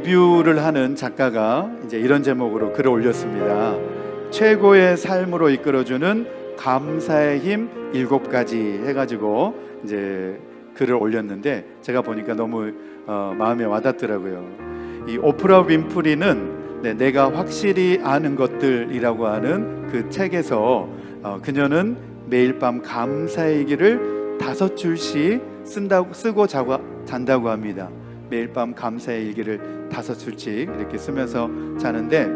리뷰를 하는 작가가 이제 이런 제목으로 글을 올렸습니다. 최고의 삶으로 이끌어주는 감사의 힘 7가지 해가지고 이제 글을 올렸는데, 제가 보니까 너무 마음에 와닿더라고요. 이 오프라 윈프리는 내가 확실히 아는 것들이라고 하는 그 책에서 그녀는 매일 밤 감사의 일기를 5줄씩 쓰고 잔다고 합니다. 매일 밤 감사의 일기를 5줄씩 이렇게 쓰면서 자는데,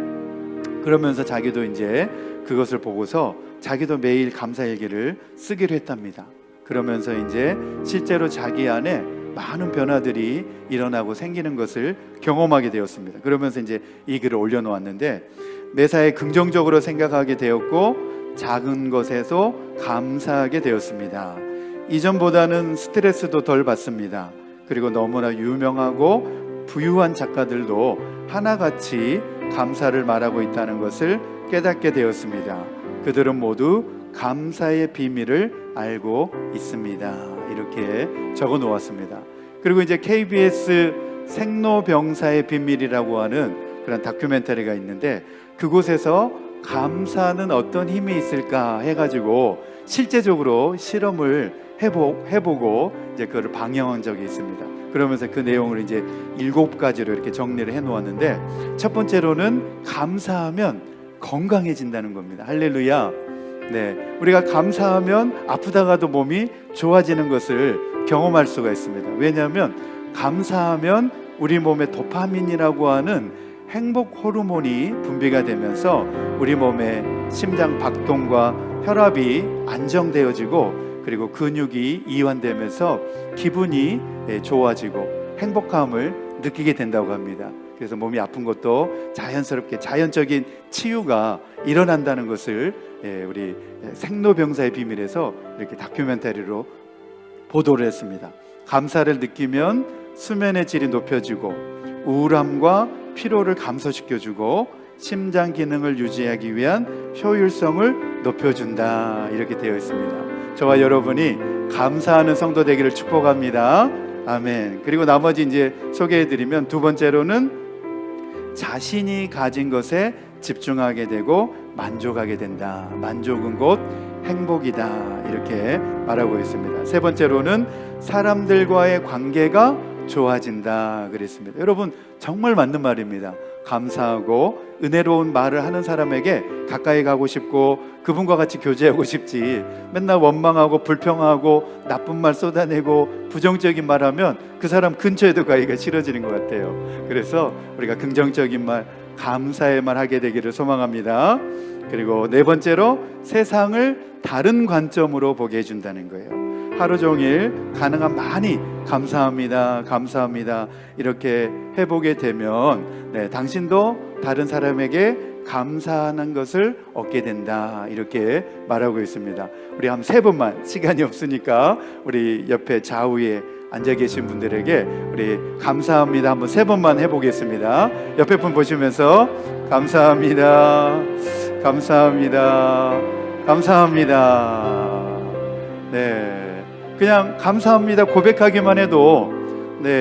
그러면서 자기도 이제 그것을 보고서 자기도 매일 감사의 일기를 쓰기로 했답니다. 그러면서 이제 실제로 자기 안에 많은 변화들이 일어나고 생기는 것을 경험하게 되었습니다. 그러면서 이제 이 글을 올려놓았는데, 매사에 긍정적으로 생각하게 되었고 작은 것에서 감사하게 되었습니다. 이전보다는 스트레스도 덜 받습니다. 그리고 너무나 유명하고 부유한 작가들도 하나같이 감사를 말하고 있다는 것을 깨닫게 되었습니다. 그들은 모두 감사의 비밀을 알고 있습니다. 이렇게 적어 놓았습니다. 그리고 이제 KBS 생로병사의 비밀이라고 하는 그런 다큐멘터리가 있는데, 그곳에서 감사는 어떤 힘이 있을까 해가지고 실제적으로 실험을 해보고 이제 그걸 방영한 적이 있습니다. 그러면서 그 내용을 이제 7가지로 이렇게 정리를 해놓았는데, 첫 번째로는 감사하면 건강해진다는 겁니다. 할렐루야. 우리가 감사하면 아프다가도 몸이 좋아지는 것을 경험할 수가 있습니다. 왜냐하면 감사하면 우리 몸에 도파민이라고 하는 행복 호르몬이 분비가 되면서 우리 몸의 심장 박동과 혈압이 안정되어지고, 그리고 근육이 이완되면서 기분이 좋아지고 행복함을 느끼게 된다고 합니다. 그래서 몸이 아픈 것도 자연스럽게 자연적인 치유가 일어난다는 것을 우리 생로병사의 비밀에서 이렇게 다큐멘터리로 보도를 했습니다. 감사를 느끼면 수면의 질이 높여지고 우울함과 피로를 감소시켜주고 심장 기능을 유지하기 위한 효율성을 높여준다, 이렇게 되어 있습니다. 저와 여러분이 감사하는 성도 되기를 축복합니다. 아멘. 그리고 나머지 이제 소개해드리면, 두 번째로는 자신이 가진 것에 집중하게 되고 만족하게 된다. 만족은 곧 행복이다, 이렇게 말하고 있습니다. 세 번째로는 사람들과의 관계가 좋아진다 그랬습니다. 여러분, 정말 맞는 말입니다. 감사하고 은혜로운 말을 하는 사람에게 가까이 가고 싶고 그분과 같이 교제하고 싶지, 맨날 원망하고 불평하고 나쁜 말 쏟아내고 부정적인 말하면 그 사람 근처에도 가기가 싫어지는 것 같아요. 그래서 우리가 긍정적인 말, 감사의 말 하게 되기를 소망합니다. 그리고 네 번째로 세상을 다른 관점으로 보게 해준다는 거예요. 하루 종일 가능한 많이 감사합니다, 감사합니다 이렇게 해보게 되면 당신도 다른 사람에게 감사하는 것을 얻게 된다, 이렇게 말하고 있습니다. 우리 한 3번만, 시간이 없으니까 우리 옆에 좌우에 앉아 계신 분들에게 우리 감사합니다 한번 3번만 해보겠습니다. 옆에 분 보시면서 감사합니다, 감사합니다, 감사합니다. 그냥 감사합니다 고백하기만 해도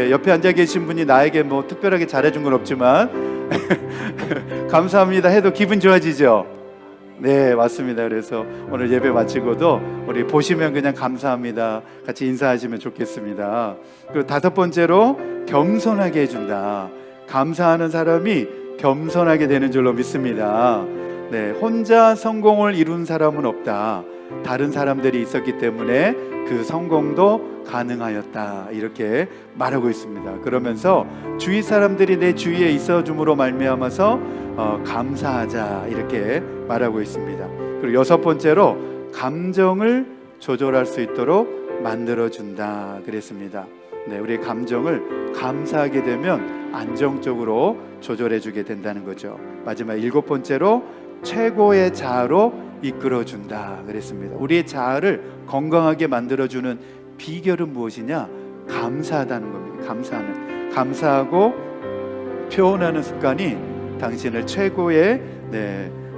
옆에 앉아 계신 분이 나에게 뭐 특별하게 잘해준 건 없지만 감사합니다 해도 기분 좋아지죠? 네, 맞습니다. 그래서 오늘 예배 마치고도 우리 보시면 그냥 감사합니다 같이 인사하시면 좋겠습니다. 그리고 5번째로 겸손하게 해준다. 감사하는 사람이 겸손하게 되는 줄로 믿습니다. 혼자 성공을 이룬 사람은 없다. 다른 사람들이 있었기 때문에 그 성공도 가능하였다, 이렇게 말하고 있습니다. 그러면서 주위 사람들이 내 주위에 있어줌으로 말미암아서 감사하자, 이렇게 말하고 있습니다. 그리고 6번째로 감정을 조절할 수 있도록 만들어준다 그랬습니다. 우리의 감정을 감사하게 되면 안정적으로 조절해주게 된다는 거죠. 마지막 7번째로 최고의 자아로 이끌어준다 그랬습니다. 우리의 자아를 건강하게 만들어주는 비결은 무엇이냐? 감사하다는 겁니다. 감사하고 표현하는 습관이 당신을 최고의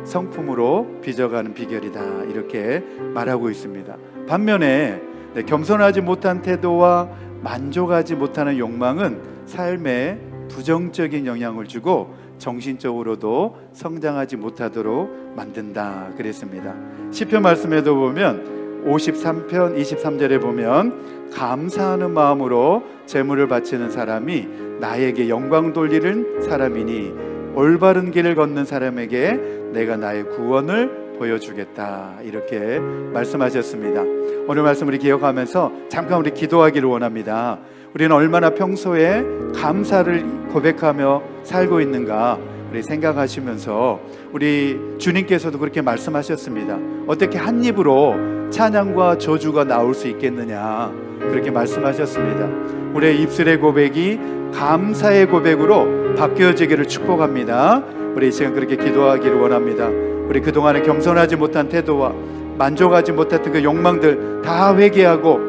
성품으로 빚어가는 비결이다, 이렇게 말하고 있습니다. 반면에 겸손하지 못한 태도와 만족하지 못하는 욕망은 삶의 부정적인 영향을 주고 정신적으로도 성장하지 못하도록 만든다 그랬습니다. 시편 말씀에도 보면 53편 23절에 보면 감사하는 마음으로 제물을 바치는 사람이 나에게 영광 돌리는 사람이니 올바른 길을 걷는 사람에게 내가 나의 구원을 보여주겠다 이렇게 말씀하셨습니다. 오늘 말씀 우리 기억하면서 잠깐 우리 기도하기를 원합니다. 우리는 얼마나 평소에 감사를 고백하며 살고 있는가 우리 생각하시면서 우리 주님께서도 그렇게 말씀하셨습니다. 어떻게 한 입으로 찬양과 저주가 나올 수 있겠느냐 그렇게 말씀하셨습니다. 우리의 입술의 고백이 감사의 고백으로 바뀌어지기를 축복합니다. 우리 이 시간 그렇게 기도하기를 원합니다. 우리 그동안에 겸손하지 못한 태도와 만족하지 못했던 그 욕망들 다 회개하고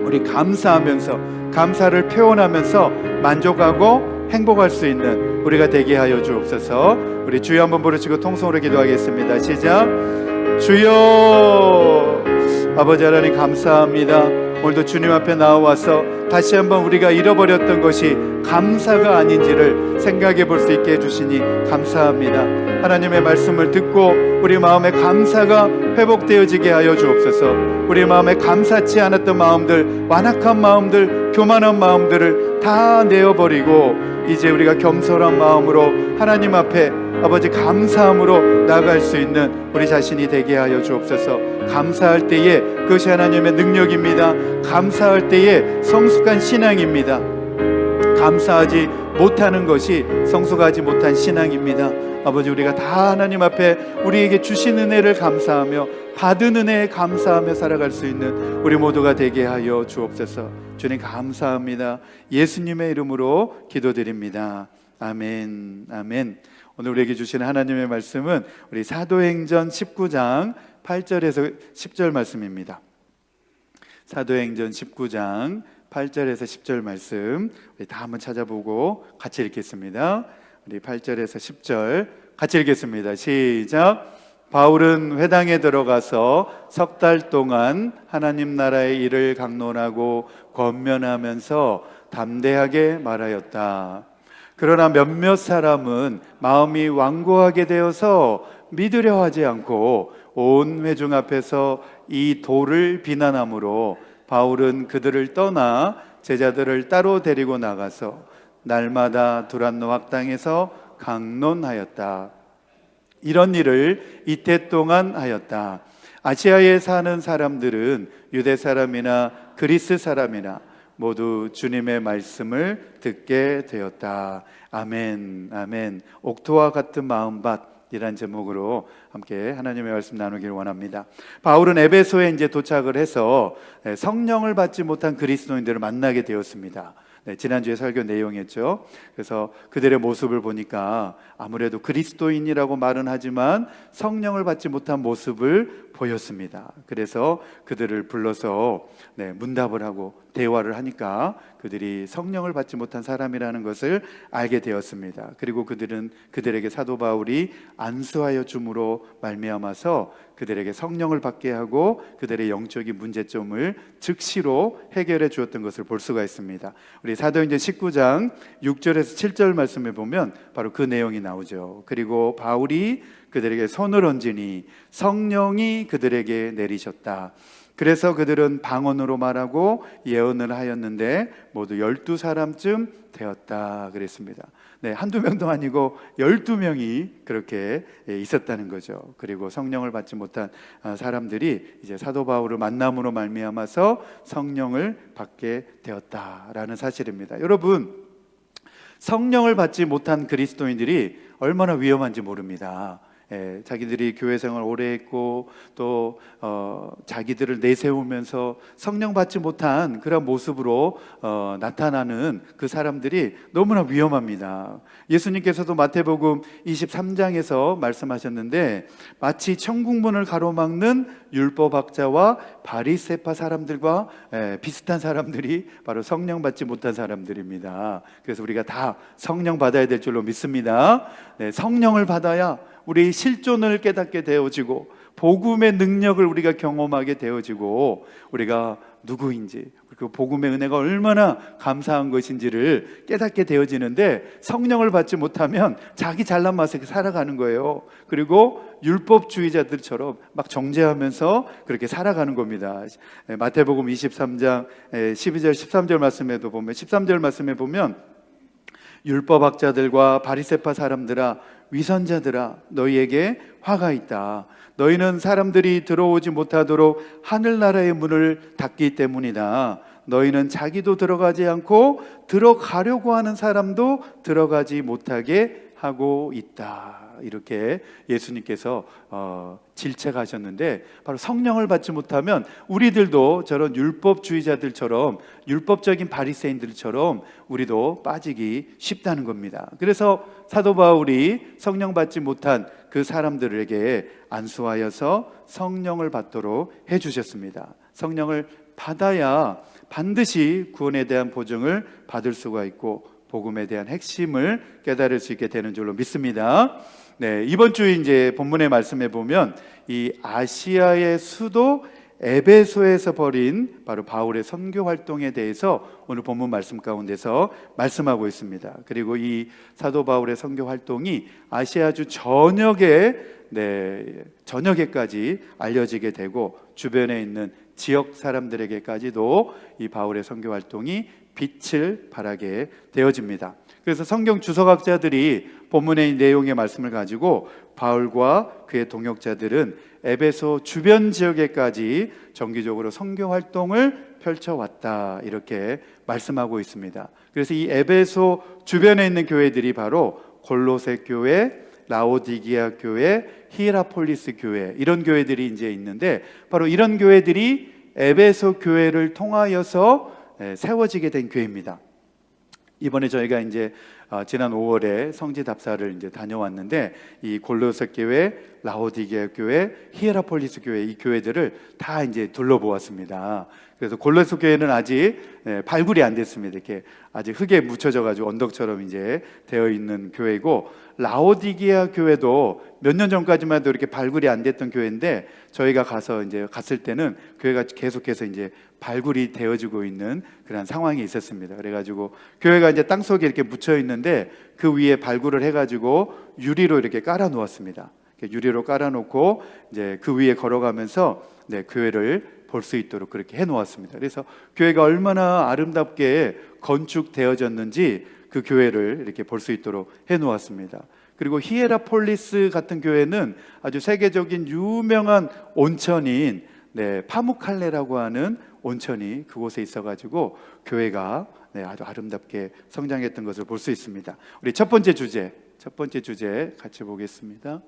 우리 감사하면서 감사를 표현하면서 만족하고 행복할 수 있는 우리가 되게 하여 주옵소서. 우리 주여 한번 부르시고 통성으로 기도하겠습니다. 시작. 주여. 아버지 하나님 감사합니다. 오늘도 주님 앞에 나와서 다시 한번 우리가 잃어버렸던 것이 감사가 아닌지를 생각해 볼 수 있게 해주시니 감사합니다. 하나님의 말씀을 듣고 우리 마음에 감사가 회복되어지게 하여 주옵소서. 우리 마음에 감사치 않았던 마음들, 완악한 마음들, 교만한 마음들을 다 내어버리고 이제 우리가 겸손한 마음으로 하나님 앞에 아버지 감사함으로 나아갈 수 있는 우리 자신이 되게 하여 주옵소서. 감사할 때에 그것이 하나님의 능력입니다. 감사할 때에 성숙한 신앙입니다. 감사하지 못하는 것이 성숙하지 못한 신앙입니다. 아버지 우리가 다 하나님 앞에 우리에게 주신 은혜를 감사하며 받은 은혜에 감사하며 살아갈 수 있는 우리 모두가 되게 하여 주옵소서. 주님 감사합니다. 예수님의 이름으로 기도드립니다. 아멘. 아멘. 오늘 우리에게 주시는 하나님의 말씀은 우리 사도행전 19장 8절에서 10절 말씀입니다. 사도행전 19장 8절에서 10절 말씀 우리 다 한번 찾아보고 같이 읽겠습니다. 우리 8절에서 10절 같이 읽겠습니다. 시작. 바울은 회당에 들어가서 석 달 동안 하나님 나라의 일을 강론하고 권면하면서 담대하게 말하였다. 그러나 몇몇 사람은 마음이 완고하게 되어서 믿으려 하지 않고 온 회중 앞에서 이 돌을 비난함으로 바울은 그들을 떠나 제자들을 따로 데리고 나가서 날마다 두란노 학당에서 강론하였다. 이런 일을 이태 동안 하였다. 아시아에 사는 사람들은 유대 사람이나 그리스 사람이나 모두 주님의 말씀을 듣게 되었다. 아멘. 아멘. 옥토와 같은 마음밭이란 제목으로 함께 하나님의 말씀 나누기를 원합니다. 바울은 에베소에 이제 도착을 해서 성령을 받지 못한 그리스도인들을 만나게 되었습니다. 지난주에 설교 내용이었죠. 그래서 그들의 모습을 보니까 아무래도 그리스도인이라고 말은 하지만 성령을 받지 못한 모습을 보였습니다. 그래서 그들을 불러서 문답을 하고 대화를 하니까 그들이 성령을 받지 못한 사람이라는 것을 알게 되었습니다. 그리고 그들은 그들에게 사도 바울이 안수하여 줌으로 말미암아서 그들에게 성령을 받게 하고 그들의 영적인 문제점을 즉시로 해결해 주었던 것을 볼 수가 있습니다. 우리 사도행전 19장 6절에서 7절 말씀에 보면 바로 그 내용이 나오죠. 그리고 바울이 그들에게 손을 얹으니 성령이 그들에게 내리셨다. 그래서 그들은 방언으로 말하고 예언을 하였는데 모두 12사람쯤 되었다 그랬습니다. 한두 명도 아니고 12명이 그렇게 있었다는 거죠. 그리고 성령을 받지 못한 사람들이 이제 사도 바울을 만남으로 말미암아서 성령을 받게 되었다라는 사실입니다. 여러분, 성령을 받지 못한 그리스도인들이 얼마나 위험한지 모릅니다. 자기들이 교회 생활 오래 했고 또 자기들을 내세우면서 성령 받지 못한 그런 모습으로 나타나는 그 사람들이 너무나 위험합니다. 예수님께서도 마태복음 23장에서 말씀하셨는데 마치 천국문을 가로막는 율법학자와 바리새파 사람들과 비슷한 사람들이 바로 성령 받지 못한 사람들입니다. 그래서 우리가 다 성령 받아야 될 줄로 믿습니다. 성령을 받아야 우리 실존을 깨닫게 되어지고 복음의 능력을 우리가 경험하게 되어지고 우리가 누구인지 그 복음의 은혜가 얼마나 감사한 것인지를 깨닫게 되어지는데, 성령을 받지 못하면 자기 잘난 맛에 살아가는 거예요. 그리고 율법주의자들처럼 막 정죄하면서 그렇게 살아가는 겁니다. 마태복음 23장 12절 13절 말씀에도 보면, 13절 말씀에 보면, 율법학자들과 바리새파 사람들아, 위선자들아, 너희에게 화가 있다. 너희는 사람들이 들어오지 못하도록 하늘나라의 문을 닫기 때문이다. 너희는 자기도 들어가지 않고 들어가려고 하는 사람도 들어가지 못하게 하고 있다. 이렇게 예수님께서 질책하셨는데, 바로 성령을 받지 못하면 우리들도 저런 율법주의자들처럼, 율법적인 바리새인들처럼 우리도 빠지기 쉽다는 겁니다. 그래서 사도 바울이 성령 받지 못한 그 사람들에게 안수하여서 성령을 받도록 해주셨습니다. 성령을 받아야 반드시 구원에 대한 보증을 받을 수가 있고 복음에 대한 핵심을 깨달을 수 있게 되는 줄로 믿습니다. 네, 이번 주 이제 본문의 말씀에 보면 이 아시아의 수도 에베소에서 벌인 바로 바울의 선교 활동에 대해서 오늘 본문 말씀 가운데서 말씀하고 있습니다. 그리고 이 사도 바울의 선교 활동이 아시아주 전역에까지 알려지게 되고, 주변에 있는 지역 사람들에게까지도 이 바울의 선교 활동이 빛을 발하게 되어집니다. 그래서 성경 주석학자들이 본문의 내용의 말씀을 가지고 바울과 그의 동역자들은 에베소 주변 지역에까지 정기적으로 선교 활동을 펼쳐왔다, 이렇게 말씀하고 있습니다. 그래서 이 에베소 주변에 있는 교회들이 바로 골로새 교회, 라오디게아 교회, 히에라폴리스 교회, 이런 교회들이 이제 있는데, 바로 이런 교회들이 에베소 교회를 통하여서 세워지게 된 교회입니다. 이번에 저희가 이제 지난 5월에 성지 답사를 이제 다녀왔는데, 이 골로새 교회, 라오디게아 교회, 히에라폴리스 교회, 이 교회들을 다 이제 둘러보았습니다. 그래서 골로새 교회는 아직 발굴이 안 됐습니다. 이렇게 아직 흙에 묻혀져가지고 언덕처럼 이제 되어 있는 교회고, 라오디게아 교회도 몇 년 전까지만 해도 이렇게 발굴이 안 됐던 교회인데, 저희가 가서 이제 갔을 때는 교회가 계속해서 이제 발굴이 되어지고 있는 그런 상황이 있었습니다. 그래가지고 교회가 이제 땅 속에 이렇게 묻혀 있는데, 그 위에 발굴을 해가지고 유리로 이렇게 깔아 놓았습니다. 유리로 깔아 놓고 이제 그 위에 걸어가면서 교회를 볼 수 있도록 그렇게 해 놓았습니다. 그래서 교회가 얼마나 아름답게 건축되어졌는지 그 교회를 이렇게 볼 수 있도록 해 놓았습니다. 그리고 히에라폴리스 같은 교회는 아주 세계적인 유명한 온천인 파무칼레라고 하는 온천이 그곳에 있어가지고 교회가 아주 아름답게 성장했던 것을 볼 수 있습니다. 우리 첫 번째 주제 같이 보겠습니다.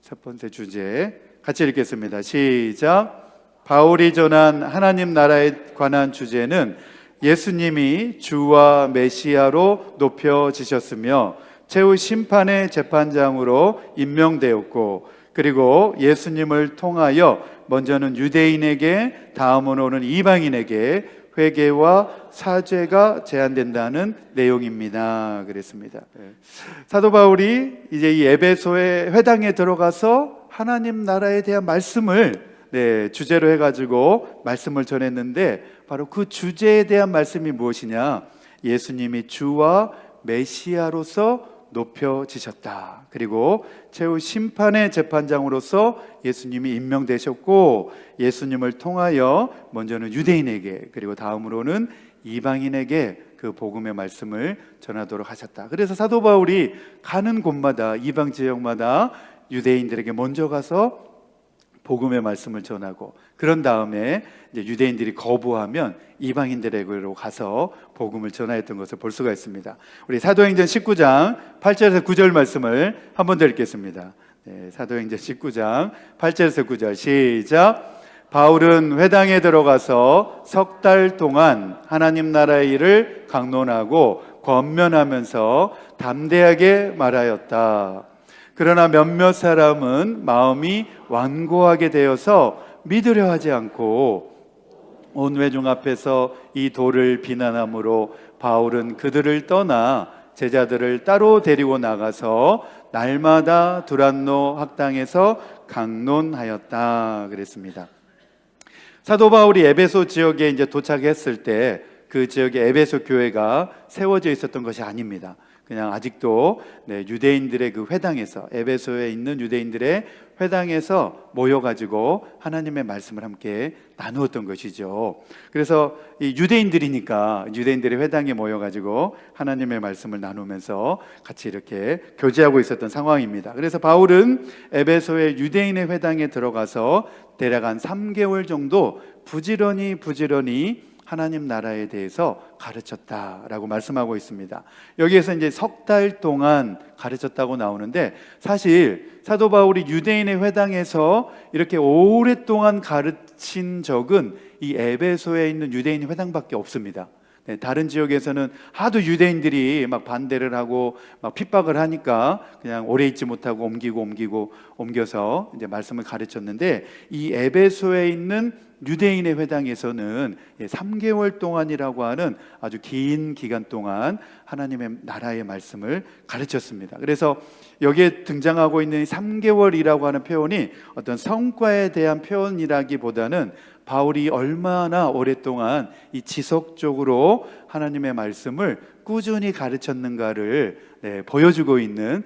첫 번째 주제 같이 읽겠습니다. 시작. 바울이 전한 하나님 나라에 관한 주제는 예수님이 주와 메시아로 높여지셨으며 최후 심판의 재판장으로 임명되었고, 그리고 예수님을 통하여 먼저는 유대인에게, 다음으로는 이방인에게 회개와 사죄가 제한된다는 내용입니다. 그랬습니다. 사도 바울이 이제 이 에베소의 회당에 들어가서 하나님 나라에 대한 말씀을 주제로 해가지고 말씀을 전했는데, 바로 그 주제에 대한 말씀이 무엇이냐? 예수님이 주와 메시아로서 높여지셨다. 그리고 최후 심판의 재판장으로서 예수님이 임명되셨고, 예수님을 통하여 먼저는 유대인에게, 그리고 다음으로는 이방인에게 그 복음의 말씀을 전하도록 하셨다. 그래서 사도 바울이 가는 곳마다, 이방 지역마다 유대인들에게 먼저 가서 복음의 말씀을 전하고, 그런 다음에 이제 유대인들이 거부하면 이방인들에게로 가서 복음을 전하였던 것을 볼 수가 있습니다. 우리 사도행전 19장 8절에서 9절 말씀을 한 번 더 읽겠습니다. 사도행전 19장 8절에서 9절 시작. 바울은 회당에 들어가서 석 달 동안 하나님 나라의 일을 강론하고 권면하면서 담대하게 말하였다. 그러나 몇몇 사람은 마음이 완고하게 되어서 믿으려 하지 않고 온 회중 앞에서 이 돌을 비난함으로 바울은 그들을 떠나 제자들을 따로 데리고 나가서 날마다 두란노 학당에서 강론하였다 그랬습니다. 사도 바울이 에베소 지역에 이제 도착했을 때 그 지역에 에베소 교회가 세워져 있었던 것이 아닙니다. 그냥 아직도 유대인들의 그 회당에서, 에베소에 있는 유대인들의 회당에서 모여가지고 하나님의 말씀을 함께 나누었던 것이죠. 그래서 이 유대인들이니까 유대인들의 회당에 모여가지고 하나님의 말씀을 나누면서 같이 이렇게 교제하고 있었던 상황입니다. 그래서 바울은 에베소의 유대인의 회당에 들어가서 대략 한 3개월 정도 부지런히 하나님 나라에 대해서 가르쳤다라고 말씀하고 있습니다. 여기에서 이제 석 달 동안 가르쳤다고 나오는데, 사실 사도 바울이 유대인의 회당에서 이렇게 오랫동안 가르친 적은 이 에베소에 있는 유대인 회당밖에 없습니다. 다른 지역에서는 하도 유대인들이 막 반대를 하고 막 핍박을 하니까 그냥 오래 있지 못하고 옮겨서 이제 말씀을 가르쳤는데, 이 에베소에 있는 유대인의 회당에서는 3개월 동안이라고 하는 아주 긴 기간 동안 하나님의 나라의 말씀을 가르쳤습니다. 그래서 여기에 등장하고 있는 3개월이라고 하는 표현이 어떤 성과에 대한 표현이라기보다는 바울이 얼마나 오랫동안 이 지속적으로 하나님의 말씀을 꾸준히 가르쳤는가를 보여주고 있는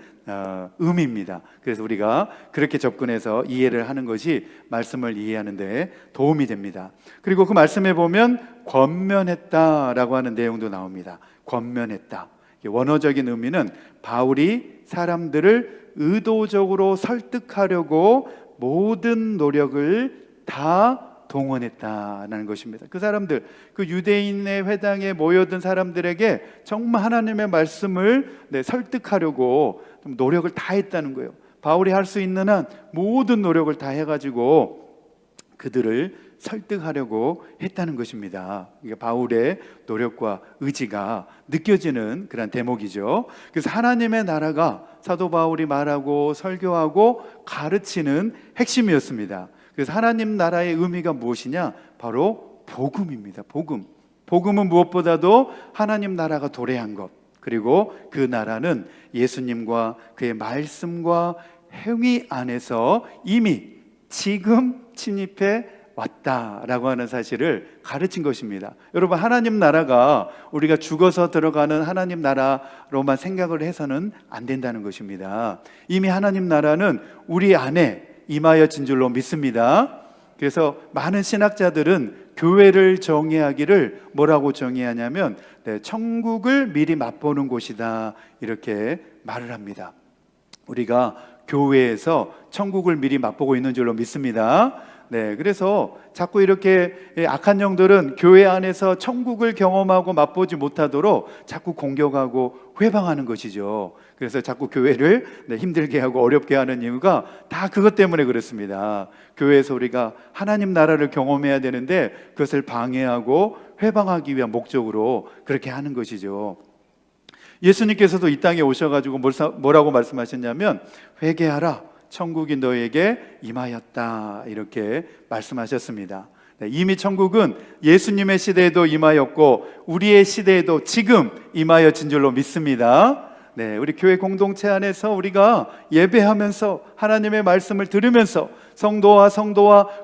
의미입니다. 그래서 우리가 그렇게 접근해서 이해를 하는 것이 말씀을 이해하는 데 도움이 됩니다. 그리고 그 말씀에 보면 권면했다라고 하는 내용도 나옵니다. 권면했다. 원어적인 의미는 바울이 사람들을 의도적으로 설득하려고 모든 노력을 다 동원했다는 것입니다. 그 사람들, 그 유대인의 회당에 모여든 사람들에게 정말 하나님의 말씀을 설득하려고 좀 노력을 다 했다는 거예요. 바울이 할 수 있는 한 모든 노력을 다 해가지고 그들을 설득하려고 했다는 것입니다. 이게 바울의 노력과 의지가 느껴지는 그런 대목이죠. 그래서 하나님의 나라가 사도 바울이 말하고 설교하고 가르치는 핵심이었습니다. 그래서 하나님 나라의 의미가 무엇이냐? 바로 복음입니다. 복음은 무엇보다도 하나님 나라가 도래한 것, 그리고 그 나라는 예수님과 그의 말씀과 행위 안에서 이미 지금 침입해 왔다라고 하는 사실을 가르친 것입니다. 여러분, 하나님 나라가 우리가 죽어서 들어가는 하나님 나라로만 생각을 해서는 안 된다는 것입니다. 이미 하나님 나라는 우리 안에 임하여진 줄로 믿습니다. 그래서 많은 신학자들은 교회를 정의하기를 뭐라고 정의하냐면 천국을 미리 맛보는 곳이다, 이렇게 말을 합니다. 우리가 교회에서 천국을 미리 맛보고 있는 줄로 믿습니다. 그래서 자꾸 이렇게 악한 영들은 교회 안에서 천국을 경험하고 맛보지 못하도록 자꾸 공격하고 회방하는 것이죠. 그래서 자꾸 교회를 힘들게 하고 어렵게 하는 이유가 다 그것 때문에 그렇습니다. 교회에서 우리가 하나님 나라를 경험해야 되는데 그것을 방해하고 회방하기 위한 목적으로 그렇게 하는 것이죠. 예수님께서도 이 땅에 오셔가지고 뭐라고 말씀하셨냐면, 회개하라, 천국이 너에게 임하였다, 이렇게 말씀하셨습니다. 이미 천국은 예수님의 시대에도 임하였고 우리의 시대에도 지금 임하여진 줄로 믿습니다. 우리 교회 공동체 안에서 우리가 예배하면서 하나님의 말씀을 들으면서 성도와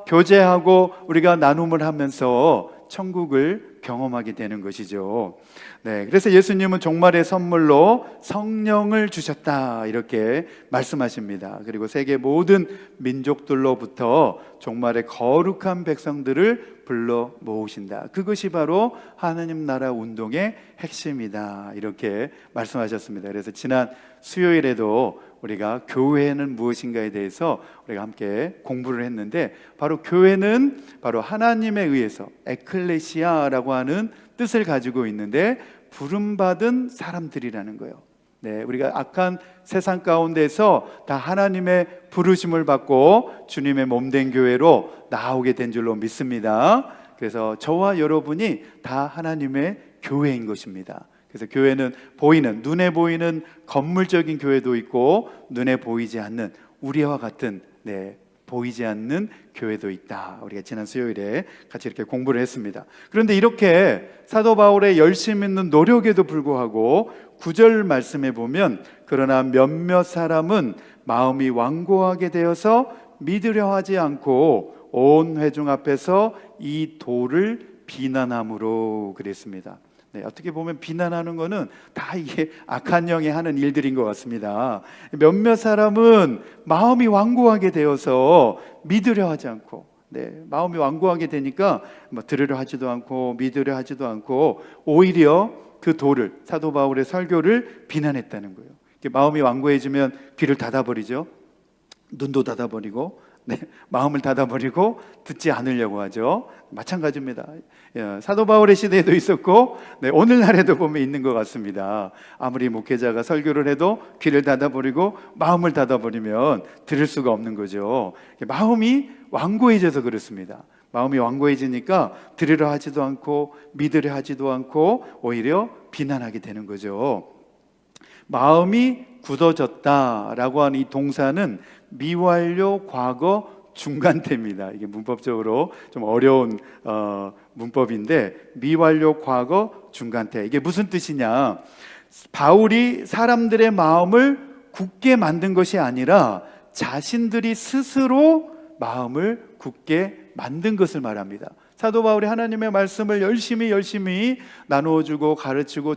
교제하고 우리가 나눔을 하면서 천국을 경험하게 되는 것이죠. 그래서 예수님은 종말의 선물로 성령을 주셨다, 이렇게 말씀하십니다. 그리고 세계 모든 민족들로부터 종말의 거룩한 백성들을 불러 모으신다. 그것이 바로 하나님 나라 운동의 핵심이다, 이렇게 말씀하셨습니다. 그래서 지난 수요일에도 우리가 교회는 무엇인가에 대해서 우리가 함께 공부를 했는데, 바로 교회는 바로 하나님에 의해서 에클레시아라고 하는 뜻을 가지고 있는데 부름받은 사람들이라는 거예요. 우리가 악한 세상 가운데서 다 하나님의 부르심을 받고 주님의 몸된 교회로 나오게 된 줄로 믿습니다. 그래서 저와 여러분이 다 하나님의 교회인 것입니다. 그래서 교회는 눈에 보이는 건물적인 교회도 있고 눈에 보이지 않는 우리와 같은 보이지 않는 교회도 있다. 우리가 지난 수요일에 같이 이렇게 공부를 했습니다. 그런데 이렇게 사도 바울의 열심 있는 노력에도 불구하고 9절 말씀에 보면, 그러나 몇몇 사람은 마음이 완고하게 되어서 믿으려 하지 않고 온 회중 앞에서 이 돌을 비난함으로 그랬습니다. 네, 어떻게 보면 비난하는 거는 다 이게 악한 영이 하는 일들인 것 같습니다. 몇몇 사람은 마음이 완고하게 되어서 믿으려 하지 않고, 마음이 완고하게 되니까 들으려 하지도 않고 믿으려 하지도 않고 오히려 그 돌을, 사도 바울의 설교를 비난했다는 거예요. 마음이 완고해지면 귀를 닫아버리죠. 눈도 닫아버리고, 마음을 닫아버리고 듣지 않으려고 하죠. 마찬가지입니다. 사도 바울의 시대에도 있었고, 오늘날에도 보면 있는 것 같습니다. 아무리 목회자가 설교를 해도 귀를 닫아버리고 마음을 닫아버리면 들을 수가 없는 거죠. 마음이 완고해져서 그렇습니다. 마음이 완고해지니까 들으려 하지도 않고 믿으려 하지도 않고 오히려 비난하게 되는 거죠. 마음이 굳어졌다라고 하는 이 동사는 미완료 과거 중간태입니다. 이게 문법적으로 좀 어려운 문법인데, 미완료 과거 중간태, 이게 무슨 뜻이냐? 바울이 사람들의 마음을 굳게 만든 것이 아니라 자신들이 스스로 마음을 굳게 만든 것을 말합니다. 사도 바울이 하나님의 말씀을 열심히 나누어주고 가르치고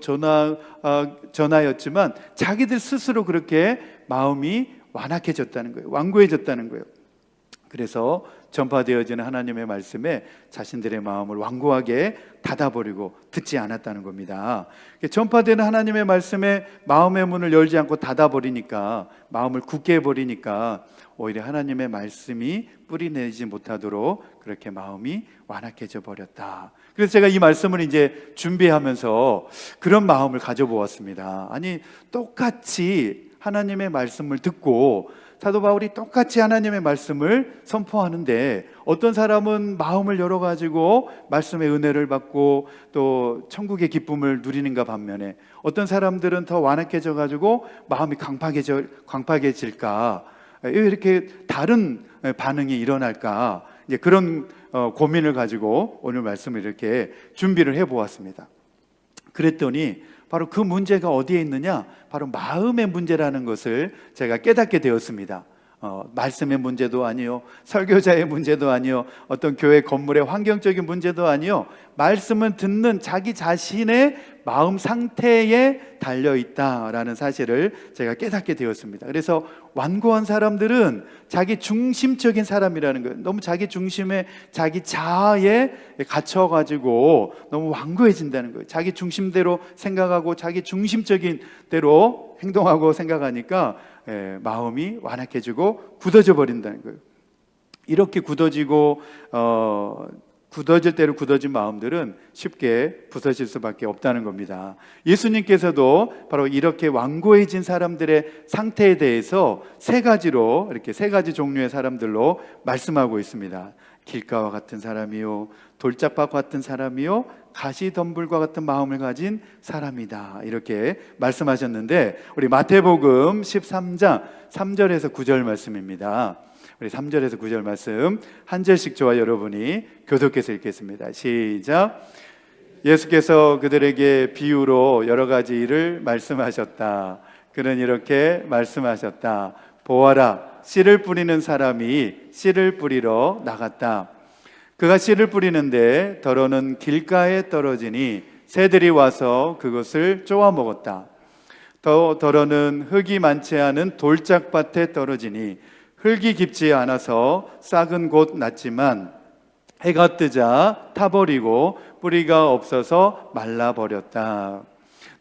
전하였지만 자기들 스스로 그렇게 마음이 완악해졌다는 거예요. 완고해졌다는 거예요. 그래서 전파되어지는 하나님의 말씀에 자신들의 마음을 완고하게 닫아버리고 듣지 않았다는 겁니다. 전파되는 하나님의 말씀에 마음의 문을 열지 않고 닫아버리니까, 마음을 굳게 해버리니까 오히려 하나님의 말씀이 뿌리내지 못하도록 그렇게 마음이 완악해져 버렸다. 그래서 제가 이 말씀을 이제 준비하면서 그런 마음을 가져보았습니다. 아니, 똑같이 하나님의 말씀을 듣고 사도 바울이 똑같이 하나님의 말씀을 선포하는데, 어떤 사람은 마음을 열어가지고 말씀의 은혜를 받고 또 천국의 기쁨을 누리는가 반면에, 어떤 사람들은 더 완악해져가지고 마음이 강팍해질까, 왜 이렇게 다른 반응이 일어날까, 이제 그런 고민을 가지고 오늘 말씀을 이렇게 준비를 해보았습니다. 그랬더니 바로 그 문제가 어디에 있느냐? 바로 마음의 문제라는 것을 제가 깨닫게 되었습니다. 말씀의 문제도 아니요, 설교자의 문제도 아니요, 어떤 교회 건물의 환경적인 문제도 아니요, 말씀은 듣는 자기 자신의 마음 상태에 달려있다라는 사실을 제가 깨닫게 되었습니다. 그래서 완고한 사람들은 자기 중심적인 사람이라는 거예요. 너무 자기 중심에, 자기 자아에 갇혀가지고 너무 완고해진다는 거예요. 자기 중심대로 생각하고 자기 중심적인 대로 행동하고 생각하니까 마음이 완악해지고 굳어져 버린다는 거예요. 이렇게 굳어지고 굳어질 대로 굳어진 마음들은 쉽게 부서질 수밖에 없다는 겁니다. 예수님께서도 바로 이렇게 완고해진 사람들의 상태에 대해서 세 가지 종류의 사람들로 말씀하고 있습니다. 길가와 같은 사람이요, 돌짝밭 같은 사람이요, 가시덤불과 같은 마음을 가진 사람이다, 이렇게 말씀하셨는데, 우리 마태복음 13장 3절에서 9절 말씀입니다. 우리 3절에서 9절 말씀 한 절씩 저와 여러분이 교독해서 읽겠습니다. 시작. 예수께서 그들에게 비유로 여러 가지 일을 말씀하셨다. 그는 이렇게 말씀하셨다. 보아라, 씨를 뿌리는 사람이 씨를 뿌리러 나갔다. 그가 씨를 뿌리는데 더러는 길가에 떨어지니 새들이 와서 그것을 쪼아 먹었다. 또 더러는 흙이 많지 않은 돌짝밭에 떨어지니 흙이 깊지 않아서 싹은 곧 났지만 해가 뜨자 타버리고 뿌리가 없어서 말라버렸다.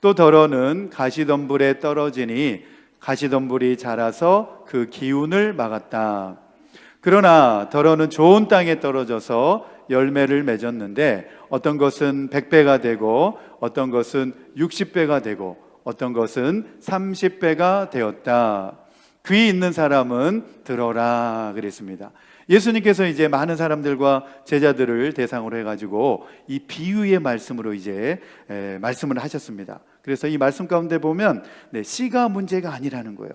또 더러는 가시덤불에 떨어지니 가시덤불이 자라서 그 기운을 막았다. 그러나 더러는 좋은 땅에 떨어져서 열매를 맺었는데 어떤 것은 100배가 되고 어떤 것은 60배가 되고 어떤 것은 30배가 되었다. 귀 있는 사람은 들어라 그랬습니다. 예수님께서 이제 많은 사람들과 제자들을 대상으로 해가지고 이 비유의 말씀으로 이제 말씀을 하셨습니다. 그래서 이 말씀 가운데 보면 씨가 문제가 아니라는 거예요.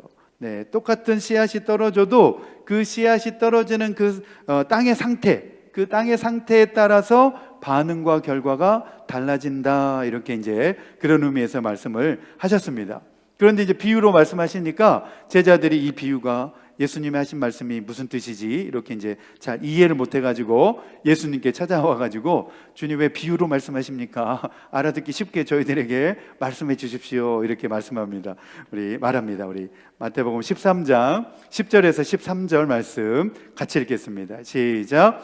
똑같은 씨앗이 떨어져도 그 씨앗이 떨어지는 그 땅의 상태, 그 땅의 상태에 따라서 반응과 결과가 달라진다, 이렇게 이제 그런 의미에서 말씀을 하셨습니다. 그런데 이제 비유로 말씀하시니까 제자들이 이 비유가 예수님이 하신 말씀이 무슨 뜻이지? 이렇게 이제 잘 이해를 못 해가지고 예수님께 찾아와가지고 주님 왜 비유로 말씀하십니까? 알아듣기 쉽게 저희들에게 말씀해 주십시오. 이렇게 말씀합니다. 우리 마태복음 13장 10절에서 13절 말씀 같이 읽겠습니다. 시작.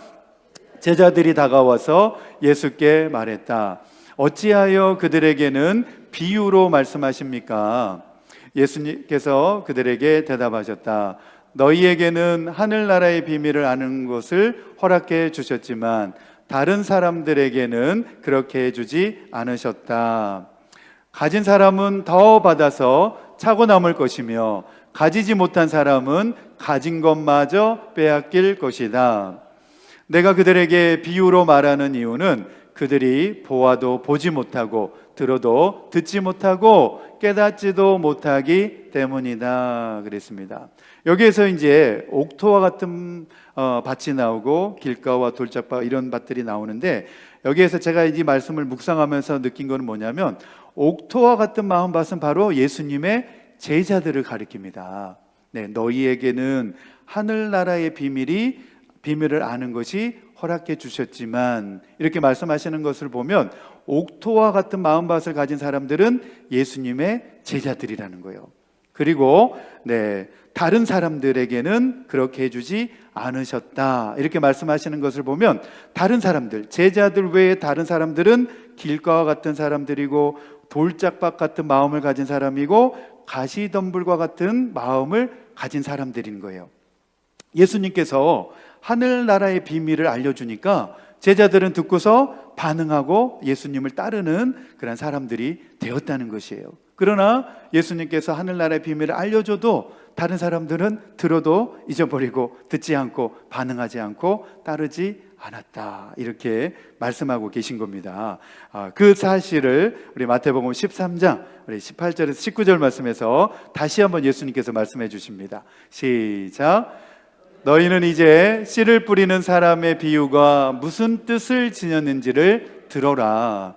제자들이 다가와서 예수께 말했다. 어찌하여 그들에게는 비유로 말씀하십니까? 예수님께서 그들에게 대답하셨다. 너희에게는 하늘나라의 비밀을 아는 것을 허락해 주셨지만 다른 사람들에게는 그렇게 해주지 않으셨다. 가진 사람은 더 받아서 차고 남을 것이며 가지지 못한 사람은 가진 것마저 빼앗길 것이다. 내가 그들에게 비유로 말하는 이유는 그들이 보아도 보지 못하고 들어도 듣지 못하고 깨닫지도 못하기 때문이다 그랬습니다. 여기에서 이제 옥토와 같은 밭이 나오고 길가와 돌짝밭 이런 밭들이 나오는데, 여기에서 제가 이 말씀을 묵상하면서 느낀 것은 뭐냐면 옥토와 같은 마음밭은 바로 예수님의 제자들을 가리킵니다. 네, 너희에게는 하늘나라의 비밀을 아는 것이 허락해 주셨지만, 이렇게 말씀하시는 것을 보면 옥토와 같은 마음밭을 가진 사람들은 예수님의 제자들이라는 거예요. 그리고 다른 사람들에게는 그렇게 해주지 않으셨다 이렇게 말씀하시는 것을 보면, 다른 사람들, 제자들 외에 다른 사람들은 길가와 같은 사람들이고 돌짝밭 같은 마음을 가진 사람이고 가시덤불과 같은 마음을 가진 사람들인 거예요. 예수님께서 하늘나라의 비밀을 알려주니까 제자들은 듣고서 반응하고 예수님을 따르는 그런 사람들이 되었다는 것이에요. 그러나 예수님께서 하늘나라의 비밀을 알려줘도 다른 사람들은 들어도 잊어버리고 듣지 않고 반응하지 않고 따르지 않았다 이렇게 말씀하고 계신 겁니다. 그 사실을 우리 마태복음 13장 우리 18절에서 19절 말씀에서 다시 한번 예수님께서 말씀해 주십니다. 시작. 너희는 이제 씨를 뿌리는 사람의 비유가 무슨 뜻을 지녔는지를 들어라.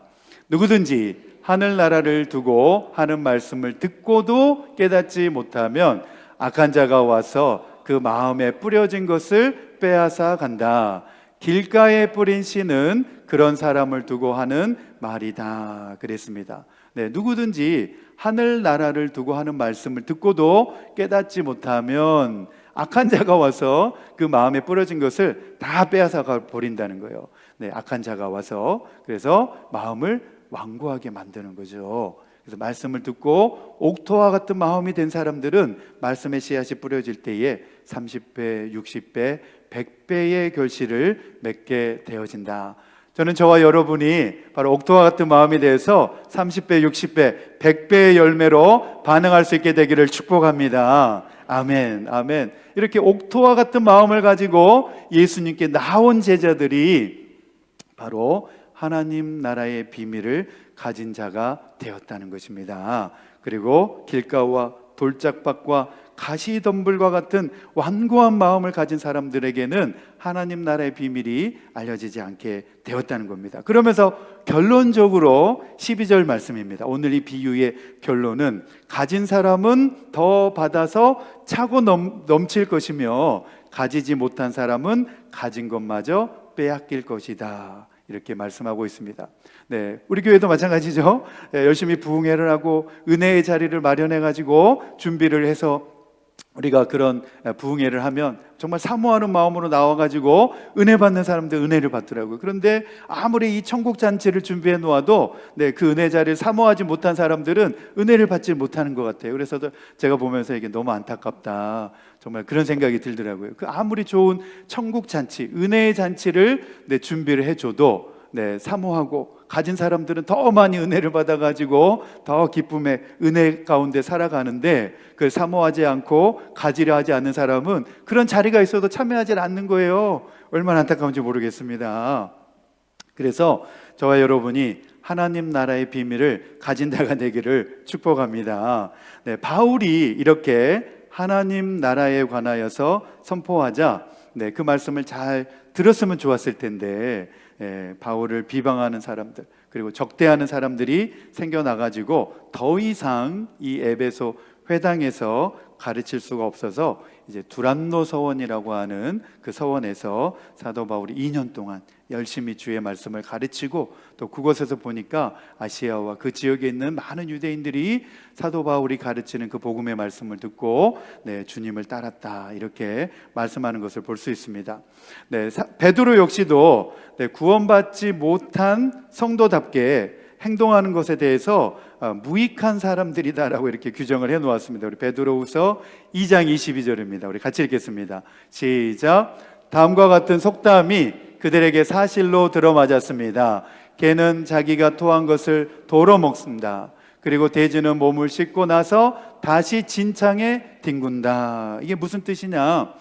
누구든지 하늘나라를 두고 하는 말씀을 듣고도 깨닫지 못하면 악한 자가 와서 그 마음에 뿌려진 것을 빼앗아 간다. 길가에 뿌린 씨는 그런 사람을 두고 하는 말이다 그랬습니다. 누구든지 하늘나라를 두고 하는 말씀을 듣고도 깨닫지 못하면 악한 자가 와서 그 마음에 뿌려진 것을 다 빼앗아 버린다는 거예요. 악한 자가 와서 그래서 마음을 완고하게 만드는 거죠. 그래서 말씀을 듣고 옥토와 같은 마음이 된 사람들은 말씀의 씨앗이 뿌려질 때에 30배, 60배, 100배의 결실을 맺게 되어진다. 저는 저와 여러분이 바로 옥토와 같은 마음이 돼서 30배, 60배, 100배의 열매로 반응할 수 있게 되기를 축복합니다. 아멘, 아멘. 이렇게 옥토와 같은 마음을 가지고 예수님께 나온 제자들이 바로 하나님 나라의 비밀을 가진 자가 되었다는 것입니다. 그리고 길가와 돌짝밭과 가시덤불과 같은 완고한 마음을 가진 사람들에게는 하나님 나라의 비밀이 알려지지 않게 되었다는 겁니다. 그러면서 결론적으로 12절 말씀입니다. 오늘 이 비유의 결론은 가진 사람은 더 받아서 차고 넘칠 것이며 가지지 못한 사람은 가진 것마저 빼앗길 것이다 이렇게 말씀하고 있습니다. 우리 교회도 마찬가지죠. 열심히 부흥회를 하고 은혜의 자리를 마련해 가지고 준비를 해서 우리가 그런 부흥회를 하면 정말 사모하는 마음으로 나와가지고 은혜 받는 사람들 은혜를 받더라고요. 그런데 아무리 이 천국 잔치를 준비해 놓아도 그 은혜 자리를 사모하지 못한 사람들은 은혜를 받지 못하는 것 같아요. 그래서 제가 보면서 이게 너무 안타깝다 정말 그런 생각이 들더라고요. 그 아무리 좋은 천국 잔치 은혜의 잔치를 준비를 해줘도 사모하고 가진 사람들은 더 많이 은혜를 받아가지고 더 기쁨의 은혜 가운데 살아가는데 그걸 사모하지 않고 가지려 하지 않는 사람은 그런 자리가 있어도 참여하지 않는 거예요. 얼마나 안타까운지 모르겠습니다. 그래서 저와 여러분이 하나님 나라의 비밀을 가진 자가 되기를 축복합니다. 바울이 이렇게 하나님 나라에 관하여서 선포하자 그 말씀을 잘 들었으면 좋았을 텐데 바울을 비방하는 사람들 그리고 적대하는 사람들이 생겨나가지고 더 이상 이 에베소 회당에서 가르칠 수가 없어서 이제 두란노 서원이라고 하는 그 서원에서 사도 바울이 2년 동안 열심히 주의 말씀을 가르치고, 또 그곳에서 보니까 아시아와 그 지역에 있는 많은 유대인들이 사도 바울이 가르치는 그 복음의 말씀을 듣고 주님을 따랐다, 이렇게 말씀하는 것을 볼 수 있습니다. 베드로 역시도 구원받지 못한 성도답게 행동하는 것에 대해서 무익한 사람들이다라고 이렇게 규정을 해 놓았습니다. 우리 베드로후서 2장 22절입니다. 우리 같이 읽겠습니다. 시작. 다음과 같은 속담이 그들에게 사실로 들어맞았습니다. 개는 자기가 토한 것을 도로 먹습니다. 그리고 돼지는 몸을 씻고 나서 다시 진창에 뒹군다. 이게 무슨 뜻이냐?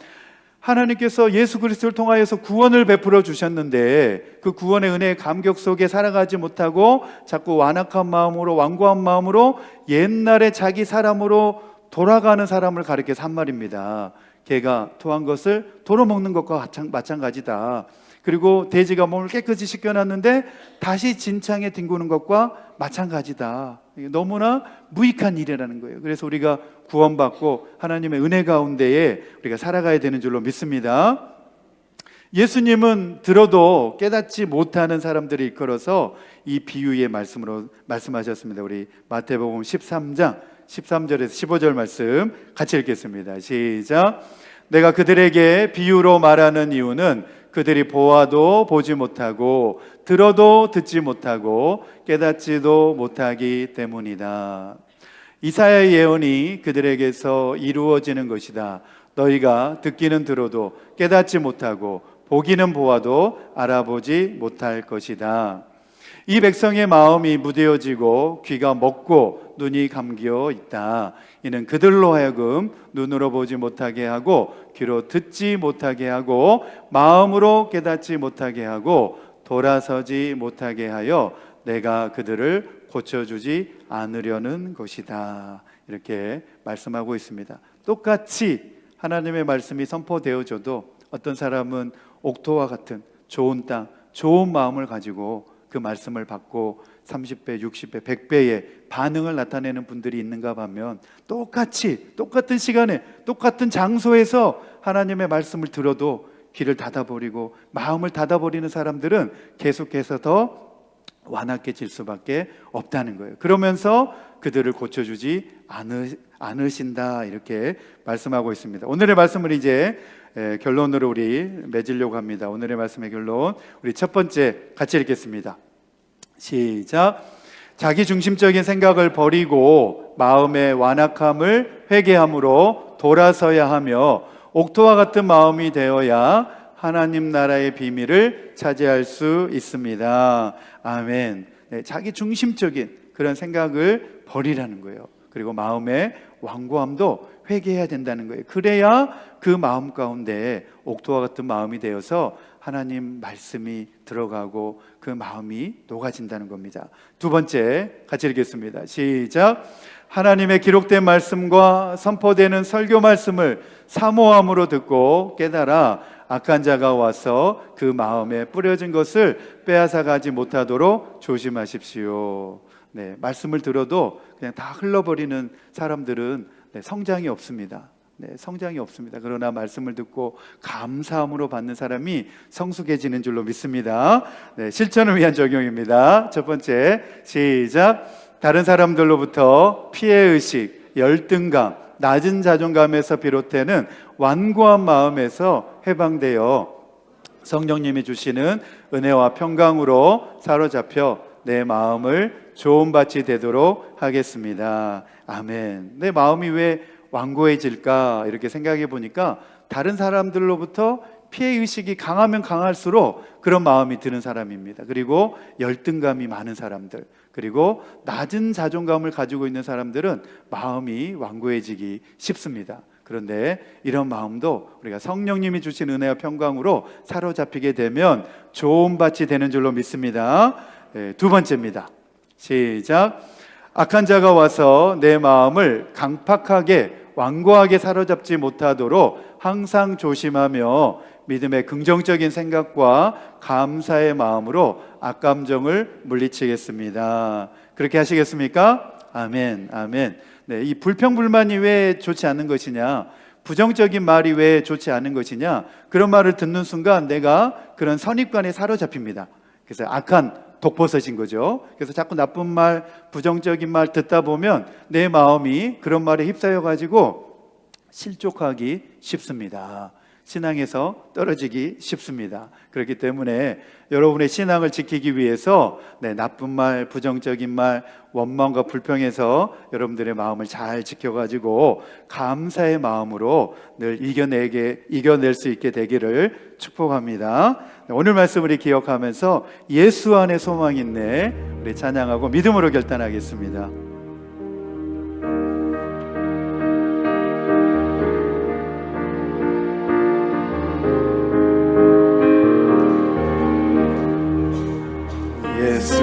하나님께서 예수 그리스도를 통하여서 구원을 베풀어 주셨는데 그 구원의 은혜의 감격 속에 살아가지 못하고 자꾸 완악한 마음으로, 완고한 마음으로 옛날에 자기 사람으로 돌아가는 사람을 가리켜서 한 말입니다. 개가 토한 것을 도로 먹는 것과 마찬가지다. 그리고 돼지가 몸을 깨끗이 씻겨놨는데 다시 진창에 뒹구는 것과 마찬가지다. 너무나 무익한 일이라는 거예요. 그래서 우리가 구원받고 하나님의 은혜 가운데에 우리가 살아가야 되는 줄로 믿습니다. 예수님은 들어도 깨닫지 못하는 사람들을 이끌어서 이 비유의 말씀으로 말씀하셨습니다. 우리 마태복음 13장 13절에서 15절 말씀 같이 읽겠습니다. 시작. 내가 그들에게 비유로 말하는 이유는 그들이 보아도 보지 못하고 들어도 듣지 못하고 깨닫지도 못하기 때문이다. 이사야의 예언이 그들에게서 이루어지는 것이다. 너희가 듣기는 들어도 깨닫지 못하고 보기는 보아도 알아보지 못할 것이다. 이 백성의 마음이 무뎌지고 귀가 먹고 눈이 감겨 있다. 이는 그들로 하여금 눈으로 보지 못하게 하고 귀로 듣지 못하게 하고 마음으로 깨닫지 못하게 하고 돌아서지 못하게 하여 내가 그들을 고쳐주지 않으려는 것이다. 이렇게 말씀하고 있습니다. 똑같이 하나님의 말씀이 선포되어져도 어떤 사람은 옥토와 같은 좋은 땅, 좋은 마음을 가지고 그 말씀을 받고 30배, 60배, 100배의 반응을 나타내는 분들이 있는가 하면 똑같은 시간에 똑같은 장소에서 하나님의 말씀을 들어도 귀를 닫아버리고 마음을 닫아버리는 사람들은 계속해서 더 완악해질 수밖에 없다는 거예요. 그러면서 그들을 고쳐주지 않으신다, 이렇게 말씀하고 있습니다. 오늘의 말씀을 이제 결론으로 우리 맺으려고 합니다. 오늘의 말씀의 결론, 우리 첫 번째 같이 읽겠습니다. 시작. 자기 중심적인 생각을 버리고 마음의 완악함을 회개함으로 돌아서야 하며 옥토와 같은 마음이 되어야 하나님 나라의 비밀을 차지할 수 있습니다. 아멘. 자기 중심적인 그런 생각을 버리라는 거예요. 그리고 마음의 완고함도 회개해야 된다는 거예요. 그래야 그 마음 가운데 옥토와 같은 마음이 되어서 하나님 말씀이 들어가고 그 마음이 녹아진다는 겁니다. 두 번째 같이 읽겠습니다. 시작. 하나님의 기록된 말씀과 선포되는 설교 말씀을 사모함으로 듣고 깨달아 악한 자가 와서 그 마음에 뿌려진 것을 빼앗아가지 못하도록 조심하십시오. 말씀을 들어도 그냥 다 흘러버리는 사람들은 성장이 없습니다. 성장이 없습니다. 그러나 말씀을 듣고 감사함으로 받는 사람이 성숙해지는 줄로 믿습니다. 실천을 위한 적용입니다. 첫 번째, 시작. 다른 사람들로부터 피해의식, 열등감, 낮은 자존감에서 비롯되는 완고한 마음에서 해방되어 성령님이 주시는 은혜와 평강으로 사로잡혀 내 마음을 좋은 밭이 되도록 하겠습니다. 아멘. 내 마음이 왜 완고해질까 이렇게 생각해 보니까 다른 사람들로부터 피해의식이 강하면 강할수록 그런 마음이 드는 사람입니다. 그리고 열등감이 많은 사람들, 그리고 낮은 자존감을 가지고 있는 사람들은 마음이 완고해지기 쉽습니다. 그런데 이런 마음도 우리가 성령님이 주신 은혜와 평강으로 사로잡히게 되면 좋은 밭이 되는 줄로 믿습니다. 두 번째입니다. 시작. 악한 자가 와서 내 마음을 강팍하게 완고하게 사로잡지 못하도록 항상 조심하며 믿음의 긍정적인 생각과 감사의 마음으로 악감정을 물리치겠습니다. 그렇게 하시겠습니까? 아멘, 아멘. 네, 이 불평불만이 왜 좋지 않은 것이냐, 부정적인 말이 왜 좋지 않은 것이냐, 그런 말을 듣는 순간 내가 그런 선입관에 사로잡힙니다. 그래서 악한 독버섯인 거죠. 그래서 자꾸 나쁜 말, 부정적인 말 듣다 보면 내 마음이 그런 말에 휩싸여 가지고 실족하기 쉽습니다. 신앙에서 떨어지기 쉽습니다. 그렇기 때문에 여러분의 신앙을 지키기 위해서 나쁜 말, 부정적인 말, 원망과 불평에서 여러분들의 마음을 잘 지켜가지고 감사의 마음으로 늘 이겨낼 수 있게 되기를 축복합니다. 오늘 말씀 우리 기억하면서 예수 안에 소망이 있네, 우리 찬양하고 믿음으로 결단하겠습니다. 예수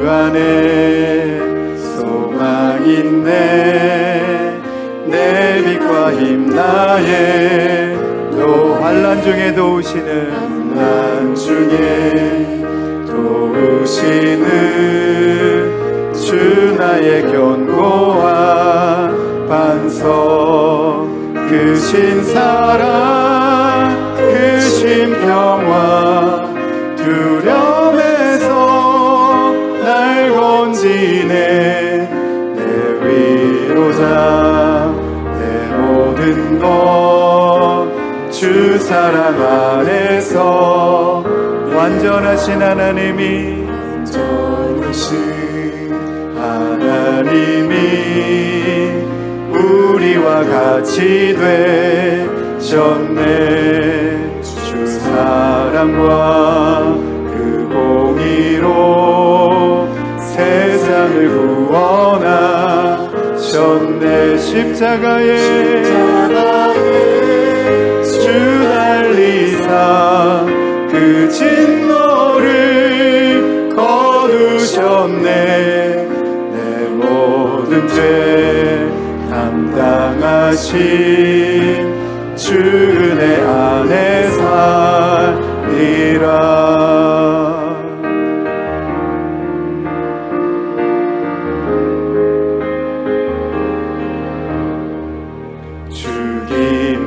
안에 소망 있네, 내 빛과 힘 나의 또 환난 중에 도우시는 주 나의 견고한 반석, 크신 사랑, 크신 평화, 두려움에서 날 건지네. 내 위로자, 내 모든 것 주 사랑 안에서 완전하신 하나님이 우리와 같이 되셨네. 주 사랑과 그 공의로 세상을 구원하셨네. 십자가에 주 달리사 그 진노를 거두셨네. 내 모든 죄 담당하신 주 은혜 안에 살리라.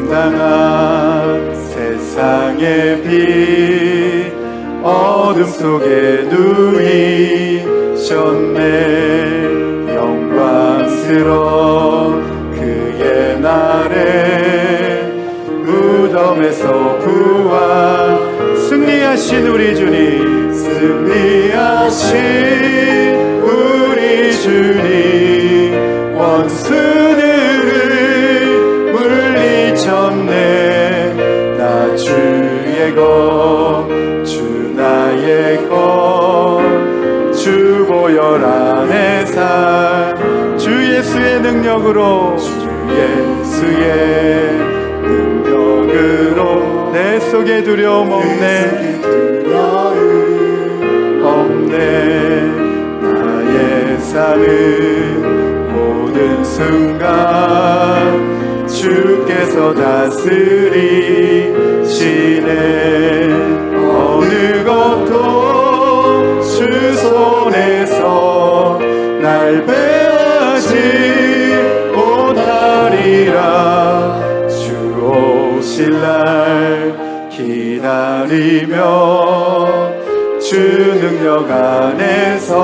죽임당한 세상의 빛 어둠 속에 누이셨네. 영광스러운 그의 날에 무덤에서 부활, 승리하신 우리 주님, 승리하신 우리 주님, 원수들을 물리쳤네. 나 주의 것, 주 나의 것, 주 보혈 안에 살, 주 예수의 능력으로, 주 예수의 능력으로 내 속에 두려움 없네. 나의 사는 모든 순간 주께서 다스리시네. 어느 것도 주 손에서 날 빼앗지 못하리라. 주 오실 날 기다리며 주 능력 안에서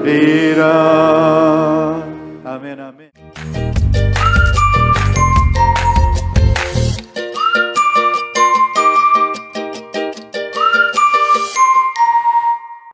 리라.